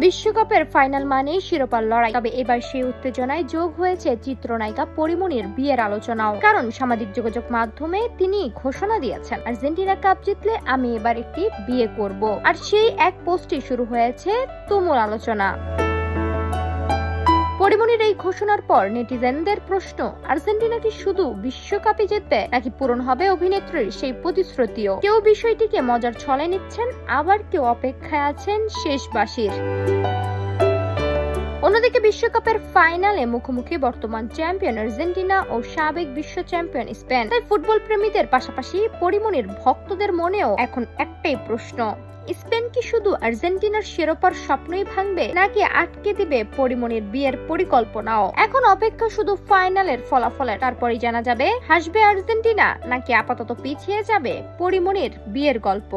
বিশ্বকাপের ফাইনাল মানেই শিরোপার লড়াই, তবে এবার সেই উত্তেজনায় যোগ হয়েছে চিত্রনায়িকা পরিমণির বিয়ের আলোচনাও। কারণ সামাজিক যোগাযোগ মাধ্যমে তিনি ঘোষণা দিয়েছেন, আর্জেন্টিনা কাপ জিতলে আমি এবার একটি বিয়ে করব। আর সেই এক পোস্টে শুরু হয়েছে তুমুল আলোচনা। পরিমণির এই ঘোষণার পর নেটিজেনদের প্রশ্ন, আর্জেন্টিনা কি শুধু বিশ্বকাপই জিতবে নাকি পূরণ হবে অভিনেত্রীর সেই প্রতিশ্রুতিও? কেউ বিষয়টিকে মজার ছলে নিচ্ছেন, আবার কেউ অপেক্ষায় আছেন শেষ বাঁশির। অন্যদিকে বিশ্বকাপের ফাইনালে মুখোমুখি বর্তমান চ্যাম্পিয়ন আর্জেন্টিনা ও সাবেক বিশ্ব চ্যাম্পিয়ন স্পেন। তাই ফুটবল প্রেমীদের পাশাপাশি পরিমণির ভক্তদের মনেও এখন একটাই প্রশ্ন, স্পেন কি শুধু আর্জেন্টিনার শিরোপার স্বপ্নই ভাঙবে নাকি আটকে দিবে পরিমণির বিয়ের পরিকল্পনাও? এখন অপেক্ষা শুধু ফাইনালের ফলাফলের, তারপরেই জানা যাবে হাসবে আর্জেন্টিনা নাকি আপাতত পিছিয়ে যাবে পরিমণির বিয়ের গল্প।